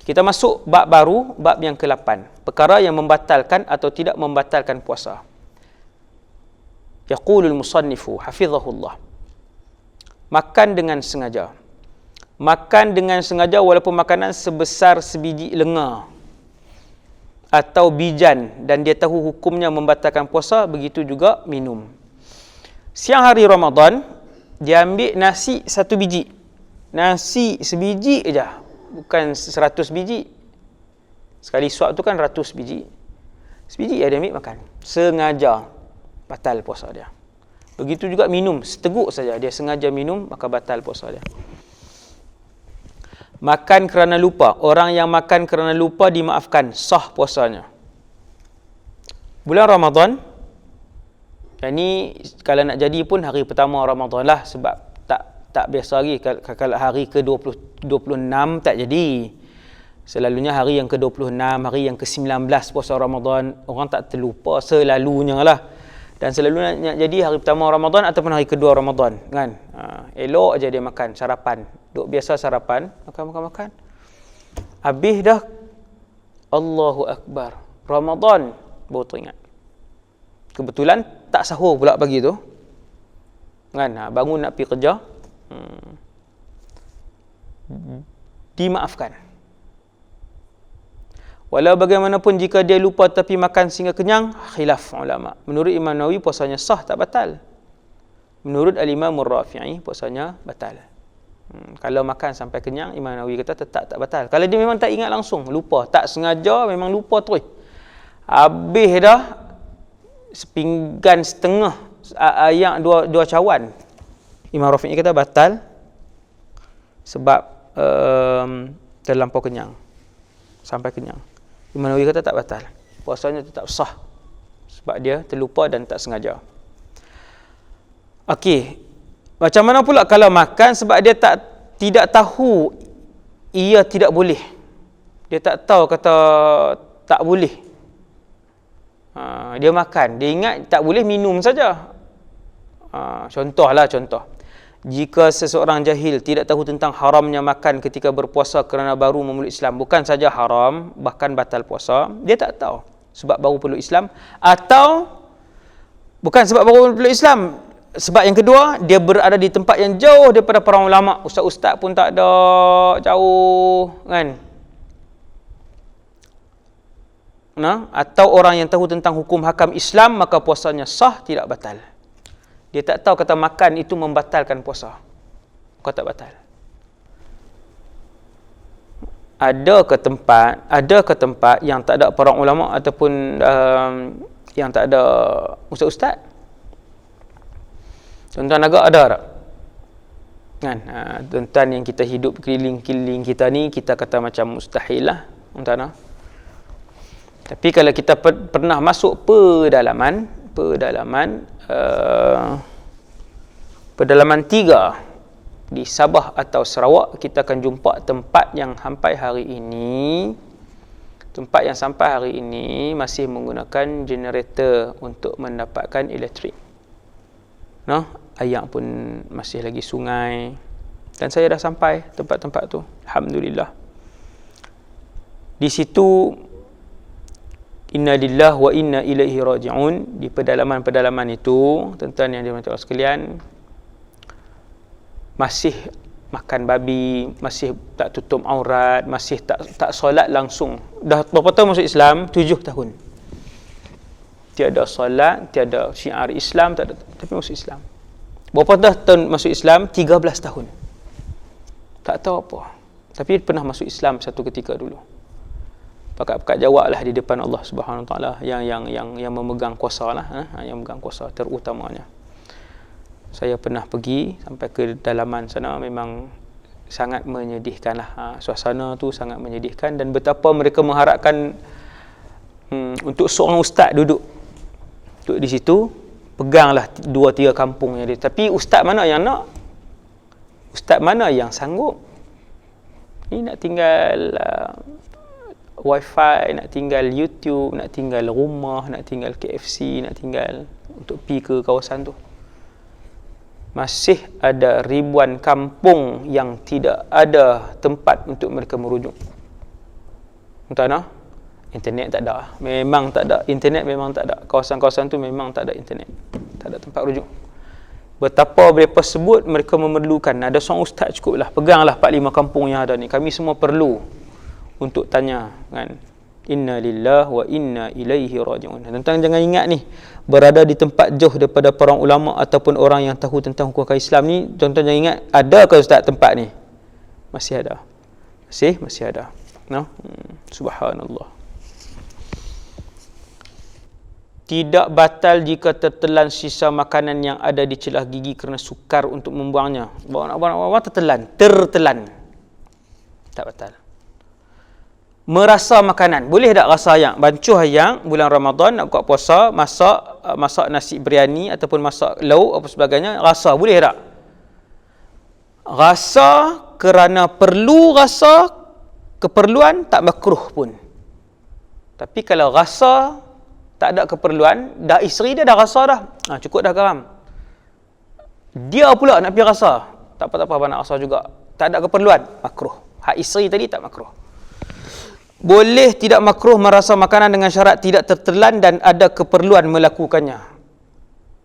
Kita masuk bab baru, bab yang ke-8. Perkara yang membatalkan atau tidak membatalkan puasa. Yaqulul musannifu hafizahullah. Makan dengan sengaja. Makan dengan sengaja walaupun makanan sebesar sebiji lenga atau bijan dan dia tahu hukumnya membatalkan puasa, begitu juga minum. Siang hari Ramadan, dia ambil nasi 1 biji. Nasi sebiji aja, bukan 100 biji. Sekali suap tu kan 100 biji. Sebiji dia ambil makan. Sengaja batal puasa dia. Begitu juga minum, seteguk saja dia sengaja minum, maka batal puasa dia. Makan kerana lupa. Orang yang makan kerana lupa dimaafkan, sah puasanya. Bulan Ramadan, yang ni kalau nak jadi pun hari pertama Ramadan lah, sebab tak biasa lagi. Kalau hari ke-26 tak jadi. Selalunya hari yang ke-26, hari yang ke-19 puasa Ramadan, orang tak terlupa selalunya lah. Dan selalunya nak jadi hari pertama Ramadan ataupun hari kedua Ramadan, kan? Elok aja dia makan sarapan. Duk biasa sarapan, makan. Habis dah, Allahu Akbar, Ramadan, baru teringat. Kebetulan tak sahur pula pagi tu, kan? Bangun nak pergi kerja, dimaafkan. Walau bagaimanapun jika dia lupa tapi makan sehingga kenyang, khilaf ulama. Menurut Imam Nawawi puasanya sah, tak batal. Menurut Al-Imam Ar-Rafi'i puasanya batal. Kalau makan sampai kenyang, Imam Nawawi kata tetap tak batal. Kalau dia memang tak ingat langsung, lupa, tak sengaja, memang lupa terus. Habis dah sepinggan setengah yang dua cawan, Imam Rafi'i kata batal sebab terlampau kenyang, sampai kenyang. Imam Nawawi kata tak batal, puasanya tetap sah sebab dia terlupa dan tak sengaja. Okey, macam mana pula kalau makan sebab dia tidak tahu ia tidak boleh, dia tak tahu kata tak boleh, dia makan, dia ingat tak boleh, minum saja. Contoh, jika seseorang jahil tidak tahu tentang haramnya makan ketika berpuasa kerana baru memeluk Islam, bukan saja haram, bahkan batal puasa, dia tak tahu sebab baru peluk Islam, atau bukan sebab baru peluk Islam, sebab yang kedua, dia berada di tempat yang jauh daripada para ulama, ustaz-ustaz pun tak ada, jauh, kan? Atau orang yang tahu tentang hukum hakam Islam, maka puasanya sah, tidak batal. Dia tak tahu kata makan itu membatalkan puasa, kau tak batal. Ada ke tempat yang tak ada para ulama ataupun yang tak ada ustaz-ustaz? Tuan-tuan agak ada tak? Kan? Tuan-tuan yang kita hidup keliling-keliling kita ni, kita kata macam mustahil lah, tuan-tuan. Tapi kalau kita pernah masuk pedalaman 3 di Sabah atau Sarawak, kita akan jumpa tempat yang sampai hari ini masih menggunakan generator untuk mendapatkan elektrik. Air pun masih lagi sungai, dan saya dah sampai tempat-tempat tu, alhamdulillah. Di situ inna lillahi wa inna ilaihi raji'un, di pedalaman-pedalaman itu, tuan-tuan yang dirahmati Allah sekalian, masih makan babi, masih tak tutup aurat, masih tak solat langsung. Dah berapa tahun masuk Islam? 7 tahun. Tiada solat, tiada syiar Islam, tak ada, tapi masuk Islam. Berapa tahun masuk Islam? 13 tahun. Tak tahu apa, tapi pernah masuk Islam satu ketika dulu. Pakat-pakat jawablah di depan Allah Subhanahu Wa Taala yang memegang kuasa lah, yang memegang kuasa terutamanya. Saya pernah pergi sampai ke dalaman sana, memang sangat menyedihkan lah. Suasana tu sangat menyedihkan, dan betapa mereka mengharapkan untuk seorang ustaz duduk di situ, peganglah 2-3 kampung yang dia. Tapi ustaz mana yang nak? Ustaz mana yang sanggup? Ni nak tinggal wifi, nak tinggal YouTube, nak tinggal rumah, nak tinggal KFC, nak tinggal untuk pergi ke kawasan tu. Masih ada ribuan kampung yang tidak ada tempat untuk mereka merujuk. Tuan internet tak ada. Memang tak ada. Internet memang tak ada. Kawasan-kawasan tu memang tak ada internet. Tak ada tempat rujuk. Betapa mereka sebut mereka memerlukan. Ada seorang ustaz cukup lah. Peganglah 4-5 kampung yang ada ni. Kami semua perlu untuk tanya kan. Inna lillahi wa inna ilaihi raji'un. Tuan-tuan jangan ingat ni, berada di tempat jauh daripada para ulama ataupun orang yang tahu tentang hukum Islam ni, tuan-tuan jangan ingat ada ke ustaz tempat ni? Masih ada. Masih ada. Subhanallah. Tidak batal jika tertelan sisa makanan yang ada di celah gigi kerana sukar untuk membuangnya. Bawa tertelan. Tak batal. Merasa makanan. Boleh tak rasa ayam? Bancuh ayam bulan Ramadan nak buka puasa, masak nasi biryani ataupun masak lauk apa sebagainya, rasa boleh tak? Rasa kerana perlu rasa keperluan tak makruh pun. Tapi kalau rasa tak ada keperluan, dah isteri dia dah rasa dah. Cukup dah garam. Dia pula nak pergi rasa. Tak apa-apa nak rasa juga. Tak ada keperluan, makruh. Hak isteri tadi tak makruh. Boleh tidak makruh merasa makanan dengan syarat tidak tertelan dan ada keperluan melakukannya.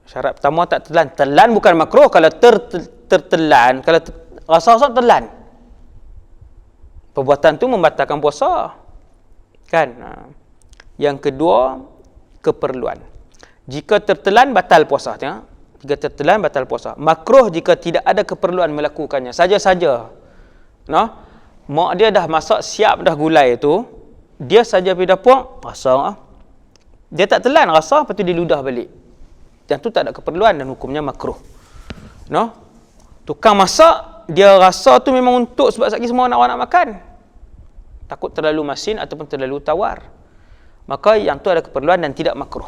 Syarat pertama tak tertelan. Telan bukan makruh. Kalau tertelan, kalau rasa-rasa telan, perbuatan tu membatalkan puasa. Kan? Yang kedua, keperluan. Jika tertelan, batal puasa. Tengok. Jika tertelan, batal puasa. Makruh jika tidak ada keperluan melakukannya. Saja-saja. Mak dia dah masak siap dah gulai tu, dia saja pergi dapur, rasa. Dia tak telan rasa, lepas tu dia ludah balik. Yang tu tak ada keperluan dan hukumnya makruh. Tukang masak, dia rasa tu memang untuk sebab sekali semua nak makan. Takut terlalu masin ataupun terlalu tawar. Maka yang tu ada keperluan dan tidak makruh.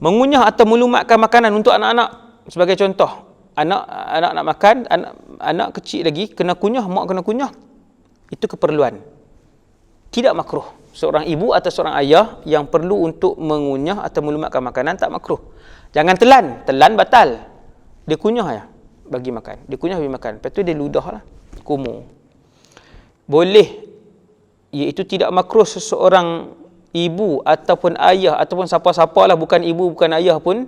Mengunyah atau melumatkan makanan untuk anak-anak. Sebagai contoh, anak nak makan, anak kecil lagi, kena kunyah, mak kena kunyah. Itu keperluan. Tidak makruh. Seorang ibu atau seorang ayah yang perlu untuk mengunyah atau melumatkan makanan, tak makruh. Jangan telan batal. Dia kunyah ya, bagi makan. Dia kunyah bagi makan. Lepas tu dia ludah lah, kumur. Boleh, iaitu tidak makruh seseorang ibu ataupun ayah ataupun siapa-siapa lah, bukan ibu bukan ayah pun,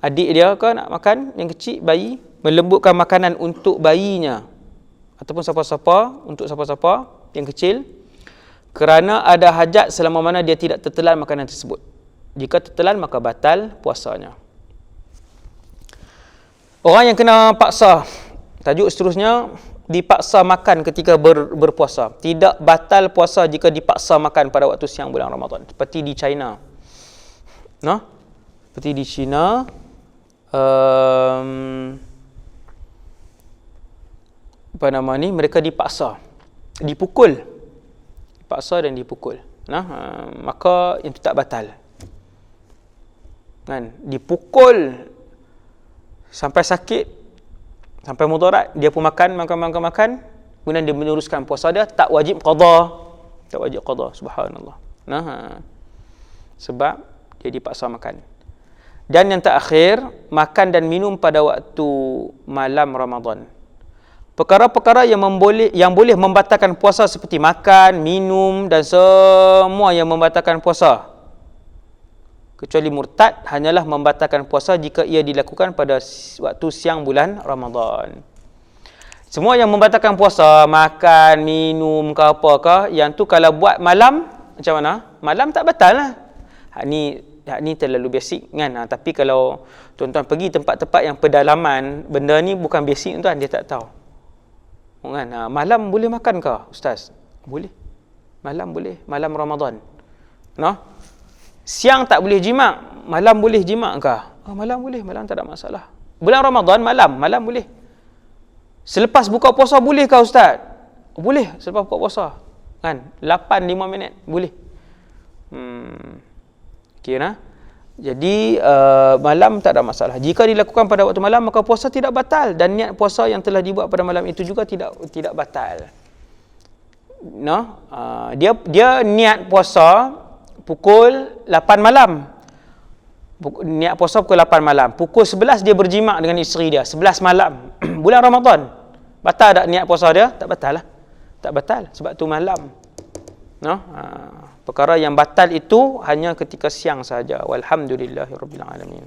adik dia ke nak makan, yang kecil, bayi, melembutkan makanan untuk bayinya ataupun siapa-siapa, untuk siapa-siapa yang kecil, kerana ada hajat selama mana dia tidak tertelan makanan tersebut. Jika tertelan maka batal puasanya. Orang yang kena paksa, tajuk seterusnya, dipaksa makan ketika berpuasa. Tidak batal puasa jika dipaksa makan pada waktu siang bulan Ramadan. Seperti di China. Seperti di China, mereka dipaksa, dipukul, dipaksa dan dipukul. Maka itu tak batal. Kan? Dipukul sampai sakit, sampai mudarat, dia pun makan, kemudian dia meneruskan puasa dia, tak wajib qada. Subhanallah. Sebab dia dipaksa makan. Dan yang terakhir, makan dan minum pada waktu malam Ramadan. Perkara-perkara yang boleh membatalkan puasa seperti makan, minum dan semua yang membatalkan puasa. Kecuali murtad hanyalah membatalkan puasa jika ia dilakukan pada waktu siang bulan Ramadan. Semua yang membatalkan puasa, makan, minum ke apakah, yang tu kalau buat malam, macam mana? Malam tak batal lah. Hak ni terlalu basic kan. Tapi kalau tuan-tuan pergi tempat-tempat yang pedalaman, benda ni bukan basic tuan, dia tak tahu. Kan? Malam boleh makan ke ustaz? Boleh. Malam boleh, malam Ramadan. Siang tak boleh jima', malam boleh jima' ke? Malam boleh, malam tak ada masalah. Bulan Ramadan malam boleh. Selepas buka puasa boleh ke ustaz? Boleh, selepas buka puasa. Kan? 8-5 minit boleh. Jadi malam tak ada masalah. Jika dilakukan pada waktu malam maka puasa tidak batal, dan niat puasa yang telah dibuat pada malam itu juga tidak batal. Dia niat puasa pukul 8 malam. Niat puasa pukul 8 malam. Pukul 11 dia berjima' dengan isteri dia. 11 malam. Bulan Ramadan. Batal tak niat puasa dia? Tak batal lah. Tak batal. Sebab tu malam. No? Perkara yang batal itu hanya ketika siang saja. Walhamdulillahirabbil alamin.